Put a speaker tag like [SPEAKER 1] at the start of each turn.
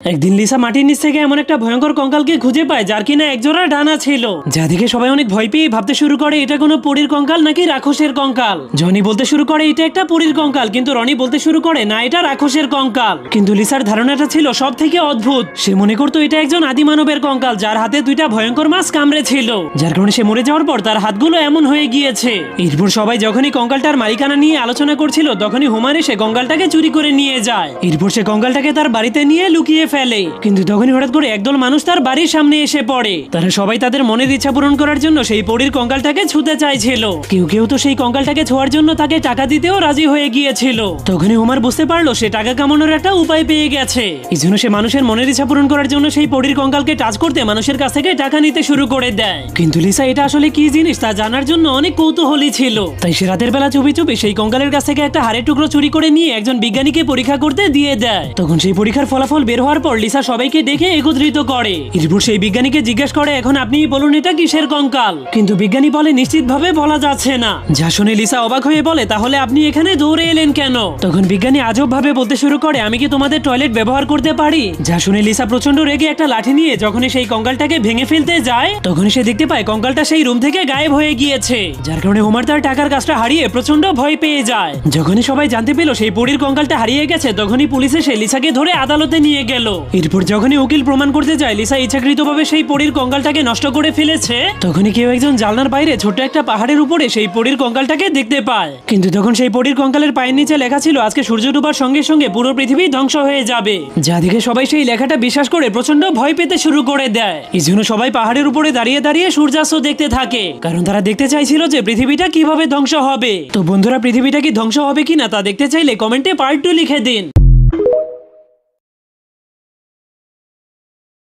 [SPEAKER 1] একদিন লিসা মাটির নিচ থেকে এমন একটা ভয়ঙ্কর কঙ্কালকে খুঁজে পায় যার কিনা একজোড়া ডানা ছিল, যা দেখে সবাই অনেক ভয় পেয়ে ভাবতে শুরু করে এটা কোনো পরীর কঙ্কাল নাকি রাক্ষসের কঙ্কাল। জনি বলতে শুরু করে এটা একটা পরীর কঙ্কাল, কিন্তু রনি বলতে শুরু করে না এটা রাক্ষসের কঙ্কাল। কিন্তু লিসার ধারণাটা ছিল সব থেকে অদ্ভুত। সে মনে করতো এটা একজন আদি মানবের কঙ্কাল যার হাতে দুইটা ভয়ঙ্কর মাছ কামড়ে ছিল, যার কারণে সে মরে যাওয়ার পর তার হাতগুলো এমন হয়ে গিয়েছে। এরপর সবাই যখনই কঙ্কালটার মালিকানা নিয়ে আলোচনা করছিল তখনই হুমার এসে কঙ্কালটাকে চুরি করে নিয়ে যায়। এরপর সে কঙ্কালটাকে তার বাড়িতে নিয়ে লুকিয়ে ফেলে। কিন্তু তখনই হঠাৎ করে একদল মানুষ তার বাড়ির সামনে এসে পড়ে। তারা সবাই তাদের মনের ইচ্ছা পূরণ করার জন্য সেই পরীর কঙ্কালটাকে ছুঁতে চাইছিল। কেউ কেউ তো সেই কঙ্কালটাকে ছোঁয়ার জন্য তাকে টাকা দিতেও রাজি হয়ে গিয়েছিল। তখনই হুমার বুঝতে পারলো সে টাকা কামানোর একটা উপায় পেয়ে গেছে। এই জন্য সে মানুষের মনের ইচ্ছা পূরণ করার জন্য সেই পরীর কঙ্কালকে টাচ করতে মানুষের কাছ থেকে টাকা নিতে শুরু করে দেয়। কিন্তু লিসা এটা আসলে কি জিনিস তা জানার জন্য অনেক কৌতূহলী ছিল, তাই সে রাতের বেলা চুপি চুপি সেই কঙ্কালের কাছ থেকে একটা হাড়ের টুকরো চুরি করে নিয়ে একজন বিজ্ঞানীকে পরীক্ষা করতে দিয়ে দেয়। তখন সেই পরীক্ষার ফলাফল বের হওয়ার পর লিসা সবাইকে দেখে একত্রিত করে। এরপর সেই বিজ্ঞানীকে জিজ্ঞেস করে এখন আপনি বলুন এটা কিসের কঙ্কাল। কিন্তু বিজ্ঞানী বলে নিশ্চিতভাবে বলা যাচ্ছে না। যা শুনে লিসা অবাক হয়ে বলে তাহলে আপনি এখানে দৌড়ে এলেন কেন? তখন বিজ্ঞানী আজব ভাবে বলতে শুরু করে আমি কি তোমাদের টয়লেট ব্যবহার করতে পারি? যা শুনে লিসা প্রচন্ড রেগে একটা লাঠি নিয়ে যখনই সেই কঙ্কালটাকে ভেঙে ফেলতে যায় তখনই সে দেখতে পায় কঙ্কালটা সেই রুম থেকে গায়েব হয়ে গিয়েছে, যার কারণে হুমার তার টাকার কাজটা হারিয়ে প্রচন্ড ভয় পেয়ে যায়। যখনই সবাই জানতে পেল সেই পরীর কঙ্কালটা হারিয়ে গেছে তখনই পুলিশ এসে লিসাকে ধরে আদালতে নিয়ে গেল। এরপর যখনই উকিল প্রমাণ করতে যায় লিসা ইচ্ছাকৃতভাবে সেই পরীর কঙ্কালটাকে নষ্ট করে ফেলেছে তখনই কেউ একজন জানলার বাইরে ছোট্ট একটা পাহাড়ের উপরে সেই পরীর কঙ্কালটাকে দেখতে পায়। কিন্তু তখন সেই পরীর কঙ্কালের পায়ের নিচে লেখা ছিল আজকে সূর্য ডুবার সঙ্গে সঙ্গে পুরো পৃথিবী ধ্বংস হয়ে যাবে, যা দেখে সবাই সেই লেখাটা বিশ্বাস করে প্রচন্ড ভয় পেতে শুরু করে দেয়। এই জন্য সবাই পাহাড়ের উপরে দাঁড়িয়ে দাঁড়িয়ে সূর্যাস্ত দেখতে থাকে, কারণ তারা দেখতে চাইছিল যে পৃথিবীটা কিভাবে ধ্বংস হবে। তো বন্ধুরা, পৃথিবীটা কি ধ্বংস হবে কিনা তা দেখতে চাইলে কমেন্টে পার্ট 2 লিখে দিন।